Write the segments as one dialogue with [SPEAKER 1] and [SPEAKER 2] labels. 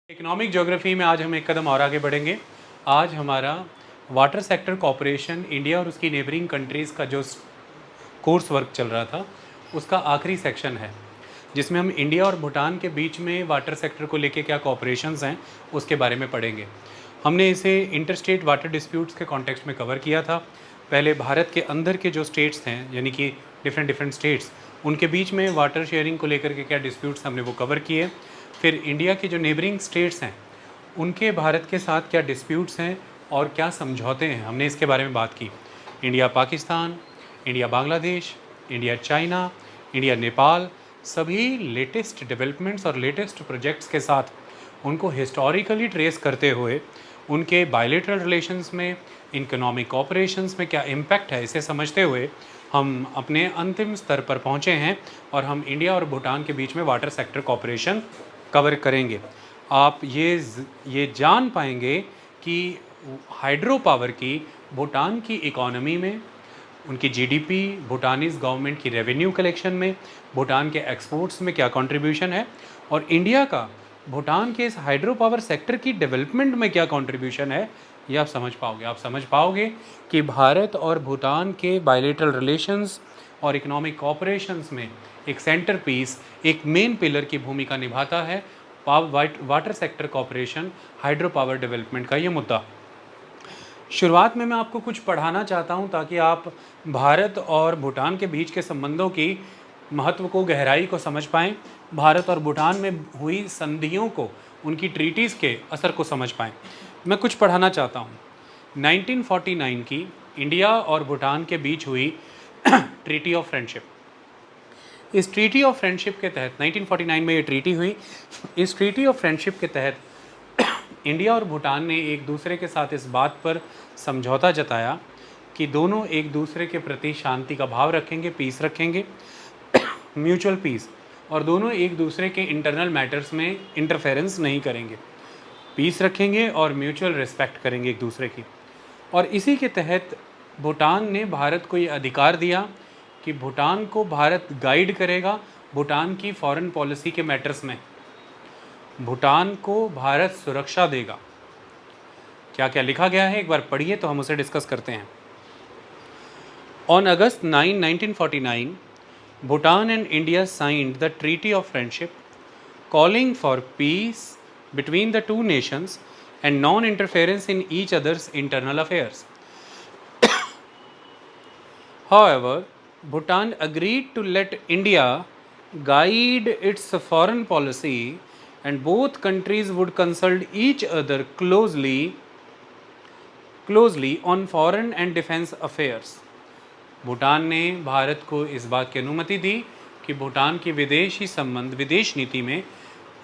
[SPEAKER 1] Economic geography में आज हम एक कदम और आगे बढ़ेंगे। आज हमारा वाटर सेक्टर कॉरपोरेशन इंडिया और उसकी नेबरिंग कंट्रीज़ का जो कोर्स वर्क चल रहा था उसका आखिरी सेक्शन है, जिसमें हम इंडिया और भूटान के बीच में वाटर सेक्टर को लेके क्या कॉपरेशंस हैं उसके बारे में पढ़ेंगे। हमने इसे इंटरस्टेट वाटर डिस्प्यूट्स के कॉन्टेक्स्ट में कवर किया था। पहले भारत के अंदर के जो स्टेट्स हैं, यानी कि डिफरेंट स्टेट्स, उनके बीच में वाटर शेयरिंग को लेकर के क्या डिस्प्यूट्स हमने वो कवर किए। फिर इंडिया के जो नेबरिंग स्टेट्स हैं उनके भारत के साथ क्या डिस्प्यूट्स हैं और क्या समझौते हैं, हमने इसके बारे में बात की। India Pakistan, India Bangladesh, India China, India Nepal, सभी लेटेस्ट डेवलपमेंट्स और लेटेस्ट प्रोजेक्ट्स के साथ उनको हिस्टोरिकली ट्रेस करते हुए उनके बायलैटरल रिलेशंस में, इकोनॉमिक कोऑपरेशंस में क्या इम्पैक्ट है, इसे समझते हुए हम अपने अंतिम स्तर पर पहुँचे हैं और हम इंडिया और भूटान के बीच में वाटर सेक्टर कोऑपरेशन कवर करेंगे। आप ये जान पाएंगे कि हाइड्रो पावर की भूटान की इकोनॉमी में, उनकी जीडीपी, भूटानीज़ गवर्नमेंट की रेवेन्यू कलेक्शन में, भूटान के एक्सपोर्ट्स में क्या कंट्रीब्यूशन है और इंडिया का भूटान के इस हाइड्रो पावर सेक्टर की डेवलपमेंट में क्या कंट्रीब्यूशन है, ये आप समझ पाओगे। आप समझ पाओगे कि भारत और भूटान के बायलैटरल रिलेशंस और इकोनॉमिक कोऑपरेशंस में एक सेंटर पीस, एक मेन पिलर की भूमिका निभाता है water sector cooperation, hydro power development का ये मुद्दा। शुरुआत में मैं आपको कुछ पढ़ाना चाहता हूँ ताकि आप भारत और भूटान के बीच के संबंधों की महत्व को, गहराई को समझ पाएँ, भारत और भूटान में हुई संधियों को, उनकी ट्रीटीज़ के असर को समझ पाएँ। मैं कुछ पढ़ाना चाहता हूँ। 1949 की इंडिया और भूटान के बीच हुई ट्रीटी ऑफ फ्रेंडशिप। इस ट्रीटी ऑफ फ्रेंडशिप के तहत 1949 में ये ट्रीटी हुई। इस ट्रीटी ऑफ फ्रेंडशिप के तहत इंडिया और भूटान ने एक दूसरे के साथ इस बात पर समझौता जताया कि दोनों एक दूसरे के प्रति शांति का भाव रखेंगे, पीस रखेंगे, म्यूचुअल पीस, और दोनों एक दूसरे के इंटरनल मैटर्स में इंटरफेरेंस नहीं करेंगे, पीस रखेंगे और म्यूचुअल रिस्पेक्ट करेंगे एक दूसरे की। और इसी के तहत भूटान ने भारत को ये अधिकार दिया कि भूटान को भारत गाइड करेगा भूटान की फॉरेन पॉलिसी के मैटर्स में, भूटान को भारत सुरक्षा देगा। क्या क्या लिखा गया है एक बार पढ़िए तो हम उसे डिस्कस करते हैं। On August 9, 1949, Bhutan and India signed the Treaty of Friendship, calling for peace between the two nations and non-interference in each other's internal affairs. However, Bhutan agreed to let India guide its foreign policy and both countries would consult each other closely on foreign and defense affairs. Bhutan ने भारत को इस बात की अनुमति दी कि भूटान की विदेशी संबंध, विदेश नीति में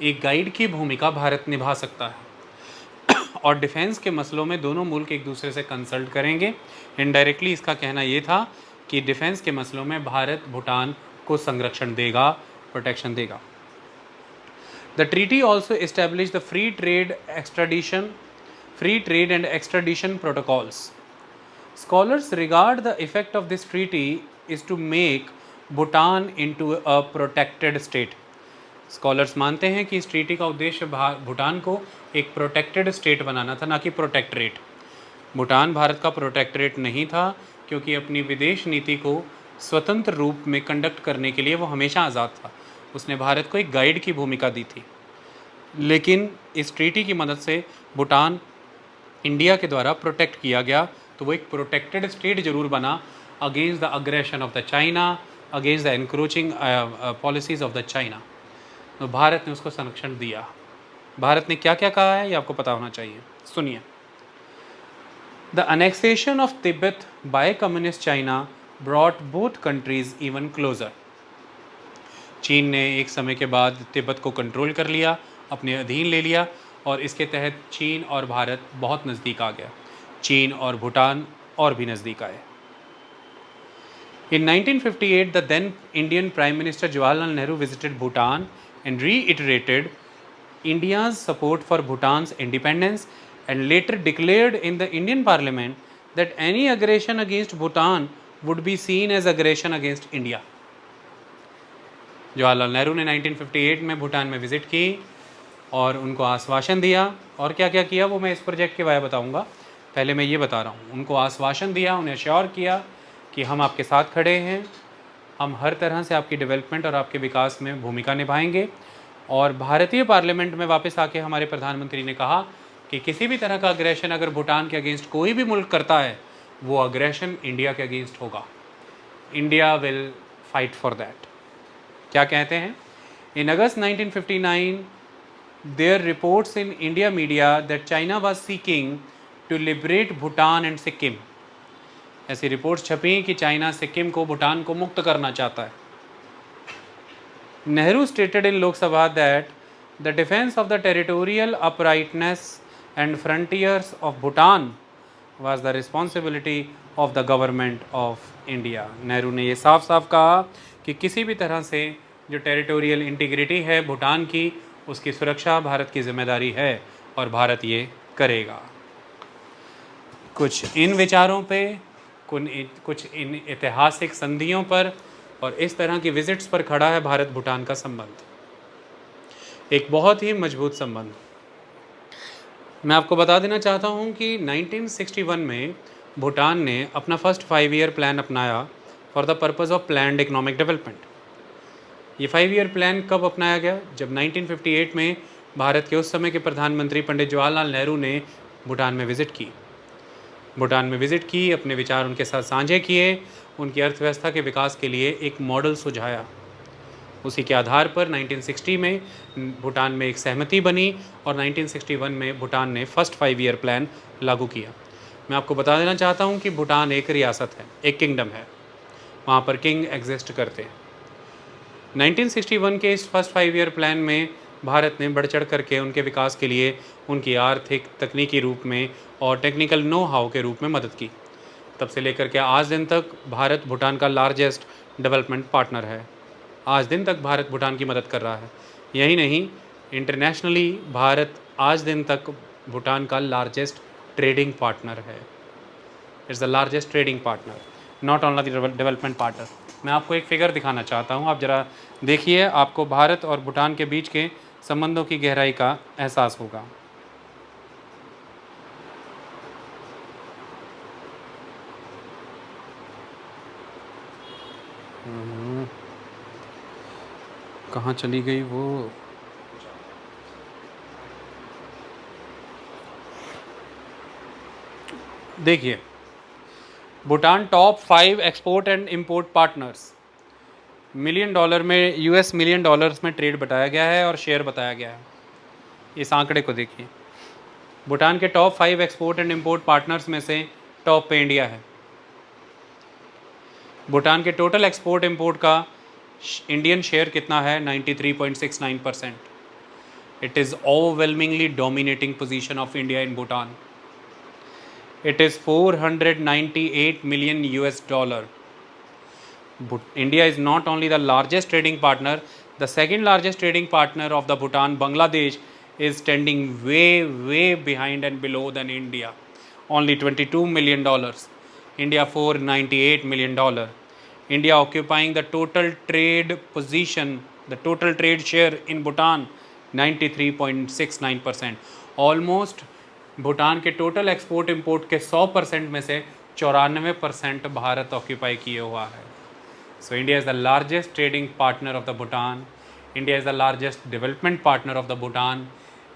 [SPEAKER 1] एक गाइड की भूमिका भारत निभा सकता है और डिफेंस के मसलों में दोनों मुल्क एक दूसरे से कंसल्ट करेंगे। इनडायरेक्टली इसका कहना ये था कि डिफेंस के मसलों में भारत भूटान को संरक्षण देगा, प्रोटेक्शन देगा। The treaty also establish the free trade and extradition protocols. Scholars regard the effect of this treaty is to make Bhutan into a protected state. Scholars मानते हैं कि इस ट्रीटी का उद्देश्य भूटान को एक प्रोटेक्टेड स्टेट बनाना था, ना कि प्रोटेक्टरेट। भूटान भारत का प्रोटेक्टरेट नहीं था क्योंकि अपनी विदेश नीति को स्वतंत्र रूप में कंडक्ट करने के लिए वो हमेशा आज़ाद था। उसने भारत को एक गाइड की भूमिका दी थी, लेकिन इस ट्रीटी की मदद से भूटान इंडिया के द्वारा प्रोटेक्ट किया गया, तो वो एक प्रोटेक्टेड स्टेट जरूर बना against the aggression of the China, against the encroaching policies of the China. तो भारत ने उसको संरक्षण दिया। भारत ने क्या क्या कहा है ये आपको पता होना चाहिए, सुनिए। The annexation of Tibet by communist China brought both countries even closer. चीन ने एक समय के बाद तिब्बत को कंट्रोल कर लिया, अपने अधीन ले लिया, और इसके तहत चीन और भारत बहुत नज़दीक आ गया। चीन और भूटान और भी नज़दीक आए। In 1958, the then Indian Prime Minister Jawaharlal Nehru visited Bhutan and reiterated India's support for Bhutan's independence and later declared in the Indian Parliament that any aggression against Bhutan would be seen as aggression against India. Jawaharlal Nehru ने 1958 में भूटान में visit की और उनको आश्वासन दिया। और क्या क्या किया वो मैं इस प्रोजेक्ट के बारे में बताऊँगा, पहले मैं ये बता रहा हूँ। उनको आश्वासन दिया, उन्हें श्योर किया कि हम आपके साथ खड़े हैं, हम हर तरह से आपकी डेवलपमेंट और आपके विकास में भूमिका निभाएंगे। और भारतीय पार्लियामेंट में वापस आके हमारे प्रधानमंत्री ने कहा कि किसी भी तरह का अग्रेशन अगर भूटान के अगेंस्ट कोई भी मुल्क करता है, वो अग्रेशन इंडिया के अगेंस्ट होगा। India will fight for that. क्या कहते हैं? In August 1959 there reports in India media that China was seeking to liberate Bhutan and Sikkim. ऐसी रिपोर्ट्स छपी कि चाइना सिक्किम को, भूटान को मुक्त करना चाहता है। Nehru stated in Lok Sabha that the defence of the territorial uprightness and frontiers of Bhutan was the responsibility of the government of India. Nehru ने ये साफ साफ कहा कि किसी भी तरह से जो टेरिटोरियल इंटीग्रिटी है भूटान की, उसकी सुरक्षा भारत की जिम्मेदारी है और भारत ये करेगा। कुछ इन विचारों पे, कुछ इन ऐतिहासिक संधियों पर और इस तरह की विजिट्स पर खड़ा है भारत भूटान का संबंध, एक बहुत ही मजबूत संबंध। मैं आपको बता देना चाहता हूँ कि 1961 में भूटान ने अपना फर्स्ट 5 ईयर प्लान अपनाया for the purpose of planned economic development. ये 5 ईयर प्लान कब अपनाया गया? जब 1958 में भारत के उस समय के प्रधानमंत्री पंडित जवाहरलाल नेहरू ने भूटान में विज़िट की। भूटान में विज़िट की, अपने विचार उनके साथ साझे किए, उनकी अर्थव्यवस्था के विकास के लिए एक मॉडल सुझाया। उसी के आधार पर 1960 में भूटान में एक सहमति बनी और 1961 में भूटान ने फर्स्ट 5 ईयर प्लान लागू किया। मैं आपको बता देना चाहता हूँ कि भूटान एक रियासत है, एक किंगडम है, वहाँ पर किंग एग्जिस्ट करते हैं। 1961 के इस फर्स्ट 5 ईयर प्लान में भारत ने बढ़ चढ़ करके उनके विकास के लिए उनकी आर्थिक, तकनीकी रूप में और टेक्निकल नो हाउ के रूप में मदद की। तब से लेकर के आज दिन तक भारत भूटान का लार्जेस्ट डेवलपमेंट पार्टनर है। आज दिन तक भारत भूटान की मदद कर रहा है। यही नहीं, इंटरनेशनली भारत आज दिन तक भूटान का लार्जेस्ट ट्रेडिंग पार्टनर है। It's the largest trading partner, not only the development partner. मैं आपको एक फिगर दिखाना चाहता हूँ, आप ज़रा देखिए, आपको भारत और भूटान के बीच के संबंधों की गहराई का एहसास होगा। कहाँ चली गई वो? देखिए, Bhutan top 5 export and import partners, $1 million में, US $1 मिलियन में ट्रेड बताया गया है और शेयर बताया गया है। इस आंकड़े को देखिए, भूटान के top 5 export and import partners में से टॉप पे इंडिया है। भूटान के टोटल एक्सपोर्ट इंपोर्ट का इंडियन शेयर कितना है? 93.69%। It is overwhelmingly dominating position of India in Bhutan. It is $498 million US। India is not only the largest trading partner, the second largest trading partner of the Bhutan, Bangladesh, is standing way behind and below than India. Only $22 million. India $498 million. India occupying the total trade position, the total trade share in Bhutan 93.69%. Almost Bhutan के total export import के 100% में से 94% Bharat occupy किए हुआ है। So India is the largest trading partner of the Bhutan. India is the largest development partner of the Bhutan.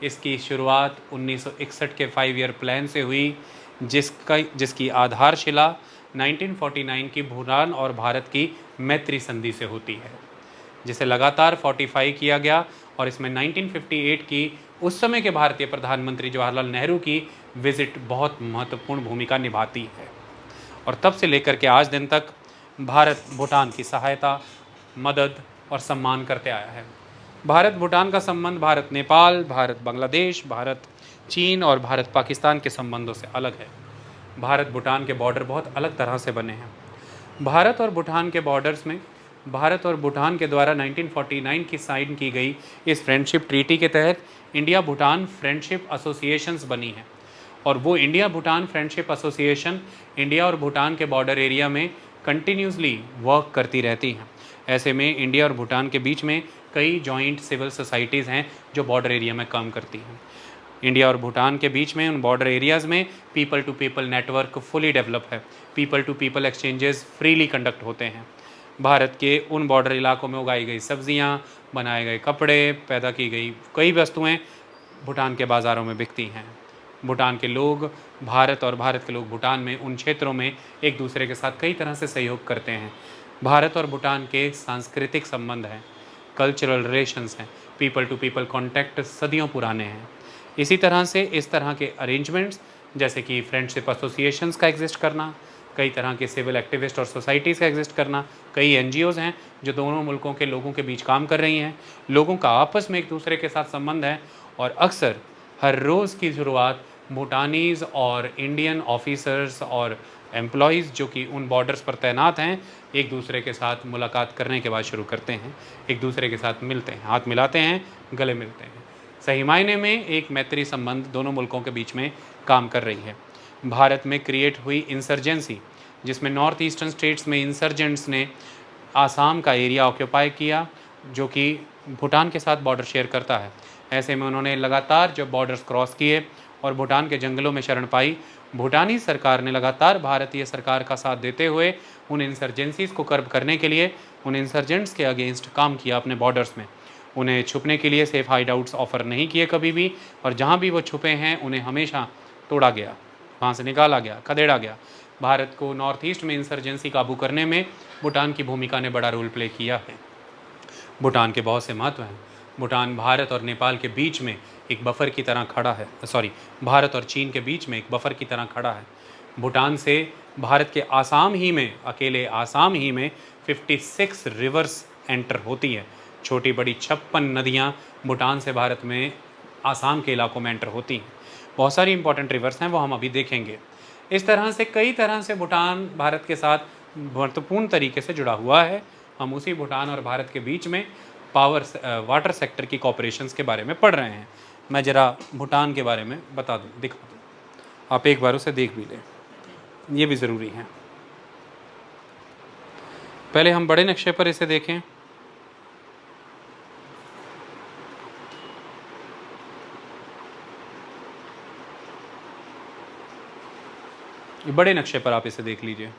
[SPEAKER 1] इसकी शुरुआत 1961 के 5 ईयर प्लान से हुई, जिसकी आधारशिला 1949 की भूटान और भारत की मैत्री संधि से होती है, जिसे लगातार फोर्टिफाई किया गया। और इसमें 1958 की उस समय के भारतीय प्रधानमंत्री जवाहरलाल नेहरू की विज़िट बहुत महत्वपूर्ण भूमिका निभाती है। और तब से लेकर के आज दिन तक भारत भूटान की सहायता, मदद और सम्मान करते आया है। भारत भूटान का संबंध भारत नेपाल, भारत बांग्लादेश, भारत चीन और भारत पाकिस्तान के संबंधों से अलग है। भारत भूटान के बॉर्डर बहुत अलग तरह से बने हैं। भारत और भूटान के बॉर्डर्स में भारत और भूटान के द्वारा 1949 की साइन की गई इस फ्रेंडशिप ट्रीटी के तहत इंडिया भूटान फ्रेंडशिप एसोसिएशंस बनी हैं। और वो India Bhutan friendship association India और भूटान के बॉर्डर एरिया में कंटिन्यूसली वर्क करती रहती हैं। ऐसे में इंडिया और भूटान के बीच में कई जॉइंट सिविल सोसाइटीज़ हैं जो बॉर्डर एरिया में काम करती हैं। इंडिया और भूटान के बीच में उन बॉर्डर एरियाज़ में people to people network fully develop है। People to people exchanges freely conduct होते हैं। भारत के उन बॉर्डर इलाकों में उगाई गई सब्जियां, बनाए गए कपड़े, पैदा की गई कई वस्तुएं भूटान के बाज़ारों में बिकती हैं। भूटान के लोग भारत और भारत के लोग भूटान में उन क्षेत्रों में एक दूसरे के साथ कई तरह से सहयोग करते हैं। भारत और भूटान के सांस्कृतिक संबंध हैं, कल्चरल रिलेशंस हैं, पीपल टू पीपल कॉन्टैक्ट सदियों पुराने हैं। इसी तरह से इस तरह के अरेंजमेंट्स जैसे कि फ्रेंडशिप एसोसिएशंस का एग्जिस्ट करना, कई तरह के सिविल एक्टिविस्ट और सोसाइटीज़ का एग्जिस्ट करना, कई एनजीओज़ हैं जो दोनों मुल्कों के लोगों के बीच काम कर रही हैं, लोगों का आपस में एक दूसरे के साथ संबंध है। और अक्सर हर रोज़ की शुरुआत भूटानीज़ और इंडियन ऑफिसर्स और एम्प्लॉयज़ जो कि उन बॉर्डर्स पर तैनात हैं एक दूसरे के साथ मुलाकात करने के बाद शुरू करते हैं। एक दूसरे के साथ मिलते हैं, हाथ मिलाते हैं, गले मिलते हैं। सही मायने में एक मैत्री संबंध दोनों मुल्कों के बीच में काम कर रही है। भारत में क्रिएट हुई इंसर्जेंसी, जिसमें नॉर्थ ईस्टर्न स्टेट्स में इंसर्जेंट्स ने आसाम का एरिया ऑक्यूपाई किया जो कि भूटान के साथ बॉर्डर शेयर करता है। ऐसे में उन्होंने लगातार जब बॉर्डर्स क्रॉस किए और भूटान के जंगलों में शरण पाई, भूटानी सरकार ने लगातार भारतीय सरकार का साथ देते हुए उन इंसर्जेंसीज़ को कर्ब करने के लिए उन इंसर्जेंट्स के अगेंस्ट काम किया अपने बॉर्डर्स में। उन्हें छुपने के लिए सेफ हाइड आउट्स ऑफ़र नहीं किए कभी भी, और जहाँ भी वो छुपे हैं उन्हें हमेशा तोड़ा गया, वहाँ से निकाला गया, खदेड़ा गया। भारत को नॉर्थ ईस्ट में इंसर्जेंसी काबू करने में भूटान की भूमिका ने बड़ा रोल प्ले किया है। भूटान के बहुत से महत्व हैं। भूटान भारत और नेपाल के बीच में एक बफर की तरह खड़ा है, भारत और चीन के बीच में एक बफर की तरह खड़ा है। भूटान से भारत के आसाम ही में, अकेले आसाम ही में 56 रिवर्स एंटर होती है। छोटी बड़ी 56 नदियाँ भूटान से भारत में आसाम के इलाकों में एंटर होती हैं। बहुत सारी इंपॉर्टेंट रिवर्स हैं, वो हम अभी देखेंगे। इस तरह से कई तरह से भूटान भारत के साथ महत्वपूर्ण तरीके से जुड़ा हुआ है। हम उसी भूटान और भारत के बीच में वाटर सेक्टर की कॉपरेशंस के बारे में पढ़ रहे हैं। मैं ज़रा भूटान के बारे में बता दूँ, दिखा दूँ, आप एक बार उसे देख भी लें, ये भी ज़रूरी है। पहले हम बड़े नक्शे पर इसे देखें। बड़े नक्शे पर आप इसे देख लीजिए।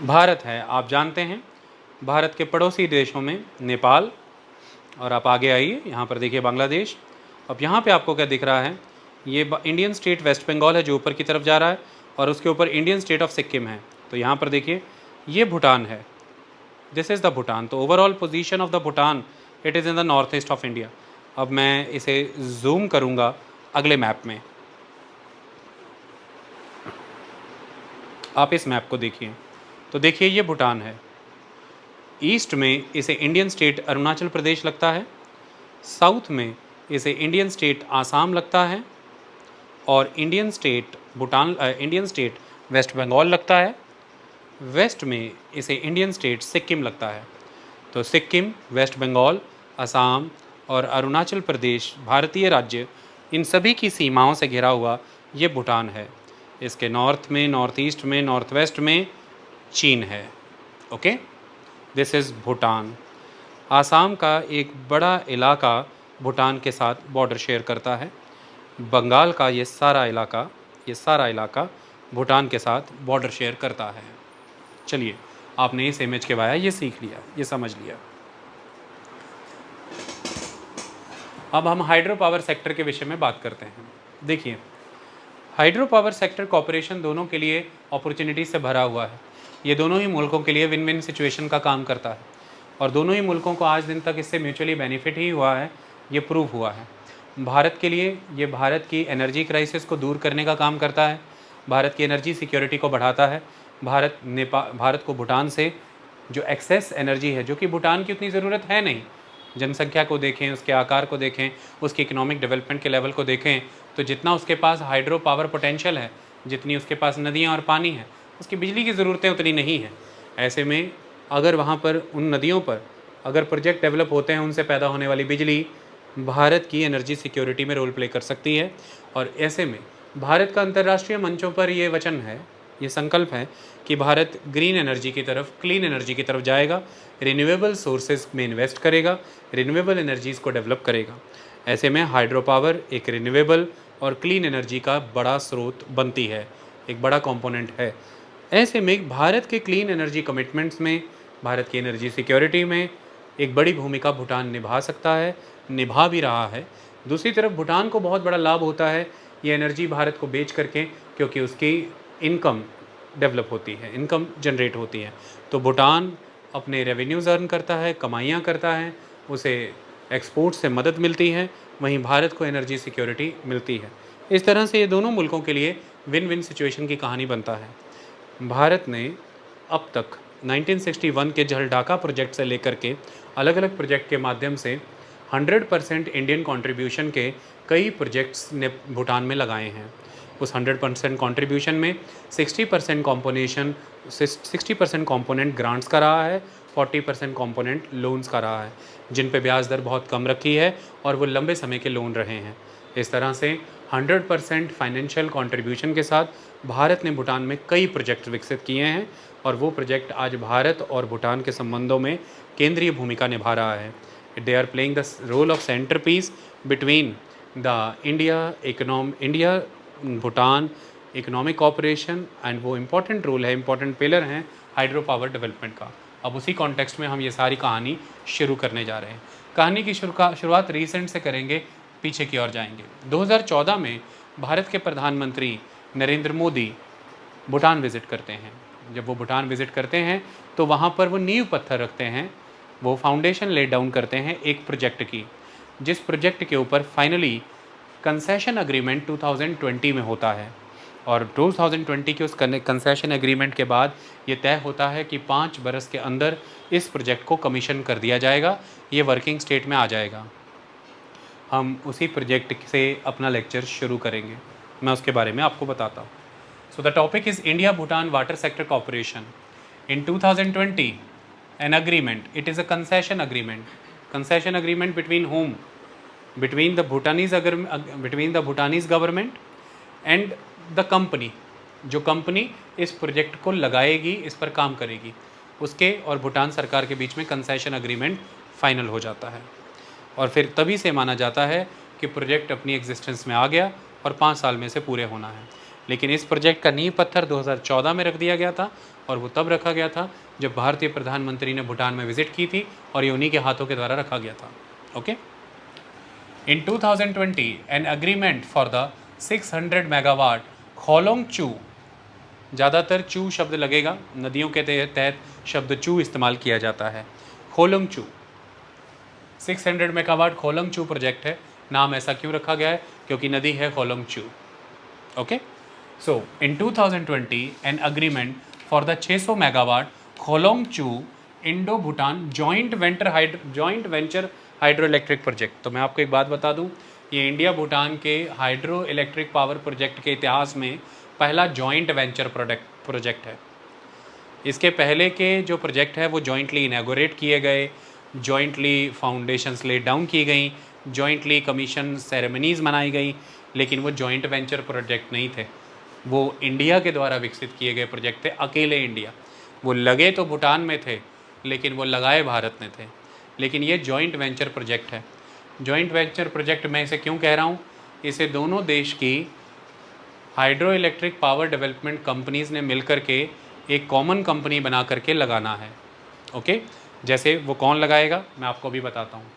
[SPEAKER 1] भारत है, आप जानते हैं, भारत के पड़ोसी देशों में नेपाल, और आप आगे आइए, यहाँ पर देखिए बांग्लादेश। अब यहाँ पे आपको क्या दिख रहा है, ये इंडियन स्टेट वेस्ट बंगाल है जो ऊपर की तरफ जा रहा है, और उसके ऊपर इंडियन स्टेट ऑफ सिक्किम है। तो यहाँ पर देखिए ये भूटान है, दिस इज़ द भूटान। तो overall position of the Bhutan, it is in the north east of India. अब मैं इसे जूम करूँगा अगले मैप में, आप इस मैप को देखिए। तो देखिए ये भूटान है, ईस्ट में इसे इंडियन स्टेट अरुणाचल प्रदेश लगता है, साउथ में इसे इंडियन स्टेट आसाम लगता है, और इंडियन स्टेट वेस्ट बंगाल लगता है, वेस्ट में इसे इंडियन स्टेट सिक्किम लगता है। तो सिक्किम, वेस्ट बंगाल, असम और अरुणाचल प्रदेश भारतीय राज्य, इन सभी की सीमाओं से घिरा हुआ ये भूटान है। इसके नॉर्थ में, नॉर्थ ईस्ट में, नॉर्थ वेस्ट में चीन है। Okay, this is Bhutan. Assam का एक बड़ा इलाका भूटान के साथ बॉर्डर शेयर करता है। बंगाल का ये सारा इलाका भूटान के साथ बॉर्डर शेयर करता है। चलिए, आपने इस इमेज के बारे ये सीख लिया, ये समझ लिया। अब हम हाइड्रो पावर सेक्टर के विषय में बात करते हैं। देखिए, हाइड्रो पावर सेक्टर कॉपरेशन दोनों के लिए अपॉर्चुनिटी से भरा हुआ है। ये दोनों ही मुल्कों के लिए विन विन सिचुएशन का काम करता है, और दोनों ही मुल्कों को आज दिन तक इससे म्यूचुअली बेनिफिट ही हुआ है, ये प्रूव हुआ है। भारत के लिए ये भारत की एनर्जी क्राइसिस को दूर करने का काम करता है, भारत की एनर्जी सिक्योरिटी को बढ़ाता है। भारत को भूटान से जो एक्सेस एनर्जी है, जो कि भूटान की उतनी ज़रूरत है नहीं, जनसंख्या को देखें, उसके आकार को देखें, उसके इकोनॉमिक डेवलपमेंट के लेवल को देखें, तो जितना उसके पास हाइड्रो पावर पोटेंशियल है, जितनी उसके पास नदियाँ और पानी है, उसकी बिजली की ज़रूरतें उतनी नहीं है। ऐसे में अगर वहाँ पर उन नदियों पर अगर प्रोजेक्ट डेवलप होते हैं, उनसे पैदा होने वाली बिजली भारत की एनर्जी सिक्योरिटी में रोल प्ले कर सकती है। और ऐसे में भारत का अंतर्राष्ट्रीय मंचों पर ये वचन है ये संकल्प है कि भारत ग्रीन एनर्जी की तरफ, क्लीन एनर्जी की तरफ जाएगा, रिन्यूएबल सोर्सेज में इन्वेस्ट करेगा, रिन्यूएबल एनर्जीज़ को डेवलप करेगा। ऐसे में हाइड्रो पावर एक रिन्यूएबल और क्लीन एनर्जी का बड़ा स्रोत बनती है, एक बड़ा कंपोनेंट है। ऐसे में भारत के क्लीन एनर्जी कमिटमेंट्स में, भारत की एनर्जी सिक्योरिटी में एक बड़ी भूमिका भूटान निभा सकता है, निभा भी रहा है। दूसरी तरफ भूटान को बहुत बड़ा लाभ होता है ये एनर्जी भारत को बेच करके, क्योंकि उसकी इनकम डेवलप होती है, इनकम जनरेट होती है। तो भूटान अपने रेवेन्यूज़ अर्न करता है, कमाइयाँ करता है, उसे एक्सपोर्ट से मदद मिलती है, वहीं भारत को एनर्जी सिक्योरिटी मिलती है। इस तरह से ये दोनों मुल्कों के लिए विन विन सिचुएशन की कहानी बनता है। भारत ने अब तक 1961 के जलढाका प्रोजेक्ट से लेकर के अलग अलग प्रोजेक्ट के माध्यम से 100% इंडियन कंट्रीब्यूशन के कई प्रोजेक्ट्स ने भूटान में लगाए हैं। उस 100% कंट्रीब्यूशन में 60% कॉम्पोनेशन 60% कॉम्पोनेंट ग्रांट्स का रहा है, 40% कॉम्पोनेंट लोन्स का रहा है, जिन पे ब्याज दर बहुत कम रखी है और वो लंबे समय के लोन रहे हैं। इस तरह से 100% फाइनेंशियल कंट्रीब्यूशन के साथ भारत ने भूटान में कई प्रोजेक्ट विकसित किए हैं और वो प्रोजेक्ट आज भारत और भूटान के संबंधों में केंद्रीय भूमिका निभा रहा है। They are playing the role of centre piece between the India Bhutan economic cooperation, and वो इम्पॉर्टेंट रोल है, इम्पॉर्टेंट पिलर हैं हाइड्रो पावर डेवलपमेंट का। अब उसी कॉन्टेक्स्ट में हम ये सारी कहानी शुरू करने जा रहे हैं। कहानी की शुरुआत रीसेंट से करेंगे, पीछे की ओर जाएंगे। 2014 में भारत के प्रधानमंत्री नरेंद्र मोदी भूटान विज़िट करते हैं। जब वो भूटान विज़िट करते हैं तो वहाँ पर वो नींव पत्थर रखते हैं, वो फाउंडेशन ले डाउन करते हैं एक प्रोजेक्ट की, जिस प्रोजेक्ट के ऊपर फाइनली कंसेशन एग्रीमेंट 2020 में होता है। और 2020 के उस कंसेशन एग्रीमेंट के बाद ये तय होता है कि 5 बरस के अंदर इस प्रोजेक्ट को कमीशन कर दिया जाएगा, ये वर्किंग स्टेट में आ जाएगा। हम उसी प्रोजेक्ट से अपना लेक्चर शुरू करेंगे, मैं उसके बारे में आपको बताता हूँ। So the topic is India Bhutan water sector cooperation. In 2020 an agreement, it is a concession agreement between whom? Between the Bhutanese government and the company, जो कंपनी इस प्रोजेक्ट को लगाएगी, इस पर काम करेगी, उसके और भूटान सरकार के बीच में कंसेशन एग्रीमेंट फाइनल हो जाता है। और फिर तभी से माना जाता है कि प्रोजेक्ट अपनी एग्जिस्टेंस में आ गया और 5 साल में से पूरे होना है। लेकिन इस प्रोजेक्ट का नींव पत्थर 2014 में रख दिया गया था, और वो तब रखा गया था जब भारतीय प्रधानमंत्री ने भूटान में विज़िट की थी, और ये उन्हीं के हाथों के द्वारा रखा गया था। Okay, in 2020 an agreement for the 600 megawatt Kholongchhu, ज़्यादातर चू शब्द लगेगा, नदियों के तहत शब्द चू इस्तेमाल किया जाता है। खोलोंग चू 600 मेगावाट खोलोंग चू प्रोजेक्ट है। नाम ऐसा क्यों रखा गया है? क्योंकि नदी है Kholongchhu. Okay, so in 2020 an agreement for the 600 megawatt Kholongchhu Indo Bhutan joint venture hydro electric project. तो मैं आपको एक बात बता दूं, ये इंडिया भूटान के हाइड्रो इलेक्ट्रिक पावर प्रोजेक्ट के इतिहास में पहला जॉइंट वेंचर प्रोजेक्ट है। इसके पहले के जो प्रोजेक्ट है वो जॉइंटली इनैगोरेट किए गए, जॉइंटली फाउंडेशंस ले डाउन की गई, जॉइंटली कमीशन सेरेमनीज़ मनाई गई, लेकिन वो जॉइंट वेंचर प्रोजेक्ट नहीं थे, वो इंडिया के द्वारा विकसित किए गए प्रोजेक्ट थे, अकेले इंडिया। वो लगे तो भूटान में थे, लेकिन वो लगाए भारत में थे। लेकिन ये जॉइंट वेंचर प्रोजेक्ट है। जॉइंट वेंचर प्रोजेक्ट मैं इसे क्यों कह रहा हूँ? इसे दोनों देश की hydro electric power development companies ने मिलकर के एक कॉमन कंपनी बना करके लगाना है। ओके, जैसे वो कौन लगाएगा मैं आपको भी बताता हूँ।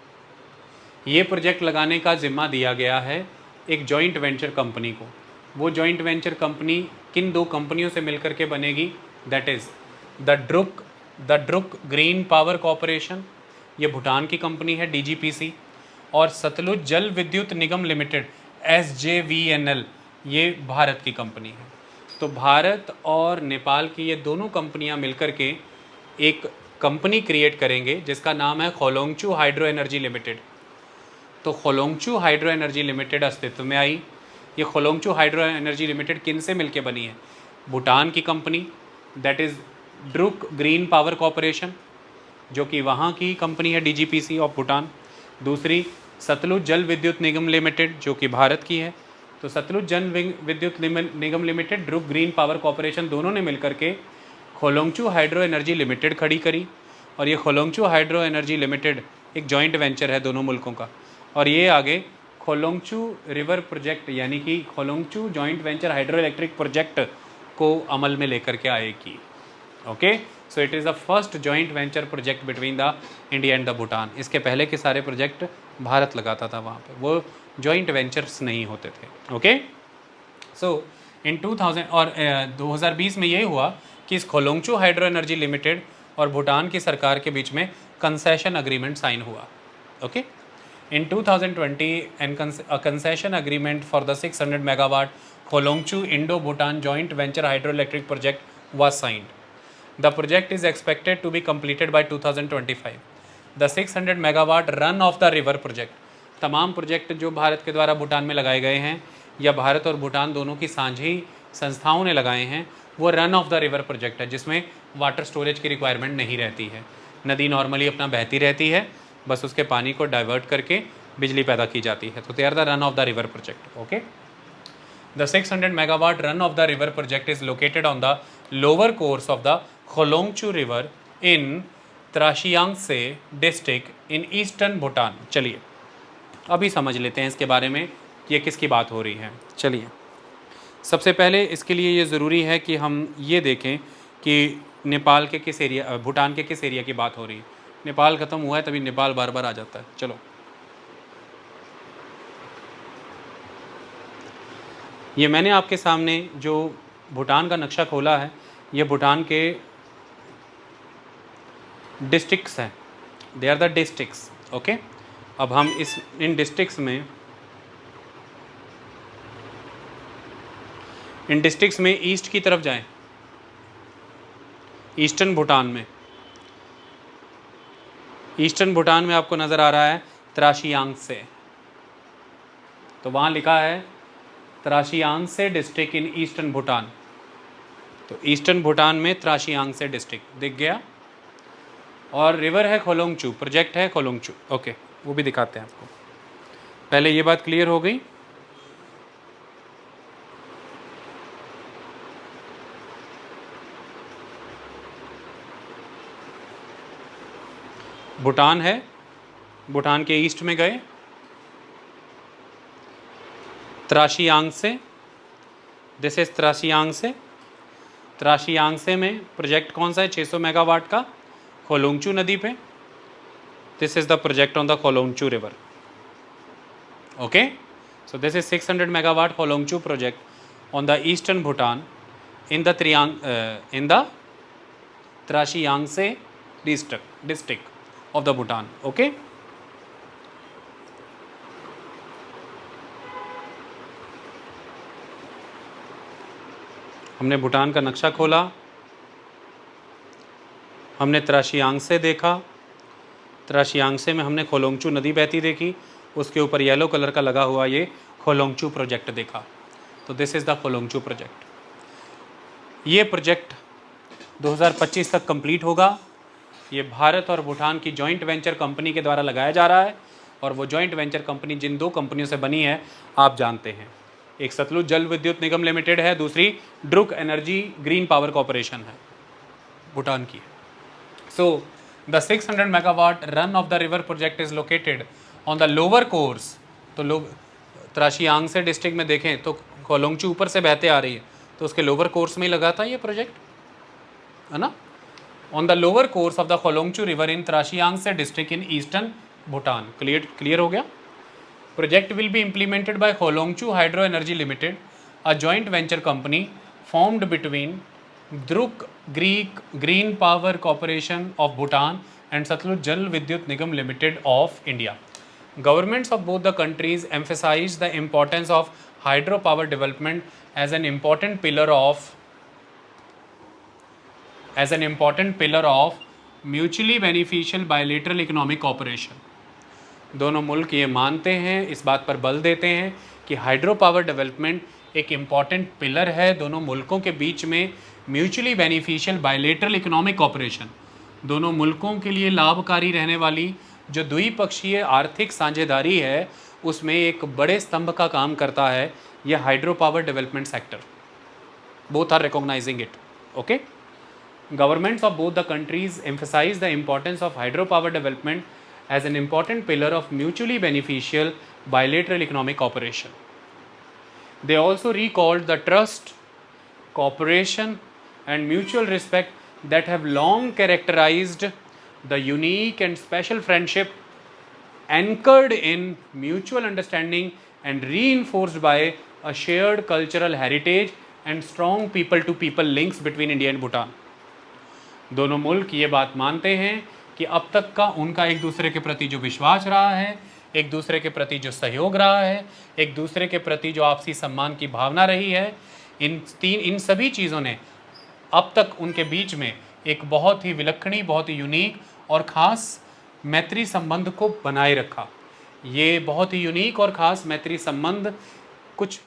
[SPEAKER 1] ये प्रोजेक्ट लगाने का जिम्मा दिया गया है एक जॉइंट वेंचर कंपनी को। वो जॉइंट वेंचर कंपनी किन 2 कंपनियों से मिलकर के बनेगी? That is the Druk green power corporation, ये भूटान की कंपनी है DGPC, और सतलुज जल विद्युत निगम लिमिटेड SJVNL, ये भारत की कंपनी है। तो भारत और नेपाल की ये दोनों कंपनियां मिलकर के एक कंपनी क्रिएट करेंगे जिसका नाम है खोलोंगचू हाइड्रो एनर्जी लिमिटेड। तो खोलोंगचू हाइड्रो एनर्जी लिमिटेड अस्तित्व में आई। ये खोलोंगचू हाइड्रो एनर्जी लिमिटेड किन से मिलके बनी है? भूटान की company, that is Druk green power corporation, जो कि वहाँ की कंपनी है DGPC ऑफ भूटान। दूसरी सतलुज जल विद्युत निगम लिमिटेड, जो कि भारत की है। तो Satluj Jan Vidyut Nigam limited, Druk green power corporation, दोनों ने मिलकर के खोलोंगचू हाइड्रो एनर्जी लिमिटेड खड़ी करी। और ये खोलोंगचू हाइड्रो एनर्जी लिमिटेड एक जॉइंट वेंचर है दोनों मुल्कों का, और ये आगे खोलोंगचू रिवर प्रोजेक्ट यानी कि Kholongchhu joint venture hydro electric project को अमल में लेकर के आएगी। Okay, so it is the first joint venture project between the India and the Bhutan. इसके पहले के सारे प्रोजेक्ट भारत लगाता था वहाँ पे, वो जॉइंट वेंचर्स नहीं होते थे। ओके, सो इन 2000 और 2020 में ये हुआ कि इस खोलोंगचू हाइड्रो एनर्जी लिमिटेड और भूटान की सरकार के बीच में कंसेशन अग्रीमेंट साइन हुआ। Okay, in 2020 a concession agreement for the 600 megawatt Kholongchu Indo-Bhutan joint venture hydroelectric project was signed. The project is expected to be completed by 2025. The 600 megawatt run of the river project, तमाम project जो भारत के द्वारा भूटान में लगाए गए हैं या भारत और भूटान दोनों की साझी संस्थाओं ने लगाए हैं, वो run of the river project है, जिसमें वाटर स्टोरेज की रिक्वायरमेंट नहीं रहती है। नदी नॉर्मली अपना बहती रहती है, बस उसके पानी को डाइवर्ट करके बिजली पैदा की जाती है। तो they are the run of the river project. Okay, the 600 megawatt run of the river project is located on the lower course of the Kholongchhu river in Trashiyangtse district in eastern Bhutan. चलिए अभी समझ लेते हैं इसके बारे में ये किसकी बात हो रही है। चलिए, सबसे पहले इसके लिए ये ज़रूरी है कि हम ये देखें कि नेपाल के किस एरिया, भूटान के किस एरिया की बात हो रही है। नेपाल ख़त्म हुआ है तभी नेपाल बार बार आ जाता है। चलो, ये मैंने आपके सामने जो भूटान का नक्शा खोला है, ये भूटान के डिस्ट्रिक्ट्स हैं, they are the districts. Okay, अब हम इन डिस्ट्रिक्ट्स में ईस्ट की तरफ जाएं, ईस्टर्न भूटान में आपको नज़र आ रहा है त्राशियांगसे, तो वहाँ लिखा है त्राशियांगसे डिस्ट्रिक्ट इन ईस्टर्न भूटान। तो ईस्टर्न भूटान में त्राशियांगसे डिस्ट्रिक्ट दिख गया, और रिवर है खोलोंगचू, प्रोजेक्ट है खोलोंगचू। ओके, वो भी दिखाते हैं आपको। पहले ये बात क्लियर हो गई। भूटान है, भूटान के ईस्ट में गए त्राशियांगसे, दिस इज त्राशियांगसे। त्राशियांगसे में प्रोजेक्ट कौन सा है? 600 मेगावाट का खोलोंगचू नदी पे। This is the project on the Kholongchhu river. Okay, so this is 600 megawatt Kholongchhu project on the eastern Bhutan in the Trashiyangtse district of the Bhutan. Okay, हमने भूटान का नक्शा खोला, हमने त्राशियांगसे देखा, त्राशियांगसे में हमने खोलोंगचू नदी बहती देखी, उसके ऊपर येलो कलर का लगा हुआ ये खोलोंगचू प्रोजेक्ट देखा। तो this is the Kholongchu project. ये प्रोजेक्ट 2025 तक कंप्लीट होगा। ये भारत और भूटान की जॉइंट वेंचर कंपनी के द्वारा लगाया जा रहा है, और वो जॉइंट वेंचर कंपनी जिन दो कंपनियों से बनी है आप जानते हैं, एक सतलुज जल विद्युत निगम लिमिटेड है, दूसरी Druk energy green power corporation है भूटान की। So the 600 megawatt run of the river project is located on the lower course. तो लोग त्राशियांगसे डिस्ट्रिक्ट में देखें तो खोलोंगचू ऊपर से बहते आ रही है, तो उसके लोअर कोर्स में ही लगा था ये प्रोजेक्ट, है ना। On the lower course of the Kholongchu river in त्राशियांगसे district in eastern Bhutan. Clear हो गया। Project will be implemented by Kholongchu Hydro Energy Limited, a joint venture company formed between Druk Green Power Corporation of Bhutan and Satluj Jal Vidyut Nigam Limited of India. Governments of both the countries emphasize the importance of hydropower development as an important pillar of mutually beneficial bilateral economic cooperation. दोनों मुल्क ये मानते हैं, इस बात पर बल देते हैं कि हाइड्रो पावर डेवलपमेंट एक इम्पॉर्टेंट पिलर है दोनों मुल्कों के बीच में mutually beneficial bilateral economic cooperation, दोनों मुल्कों के लिए लाभकारी रहने वाली जो द्विपक्षीय आर्थिक साझेदारी है उसमें एक बड़े स्तंभ का काम करता है या hydro power development sector, both are recognizing it. Okay, governments of both the countries emphasize the importance of hydropower development as an important pillar of mutually beneficial bilateral economic cooperation. They also recalled the trust, cooperation and mutual respect that have long characterized the unique and special friendship anchored in mutual understanding and reinforced by a shared cultural heritage and strong people to people links between India and Bhutan. दोनों मुल्क ये बात मानते हैं कि अब तक का उनका एक दूसरे के प्रति जो विश्वास रहा है, एक दूसरे के प्रति जो सहयोग रहा है, एक दूसरे के प्रति जो आपसी सम्मान की भावना रही है, इन सभी चीज़ों ने अब तक उनके बीच में एक बहुत ही विलक्षणी, बहुत ही यूनिक और ख़ास मैत्री संबंध को बनाए रखा। ये बहुत ही यूनिक और ख़ास मैत्री संबंध कुछ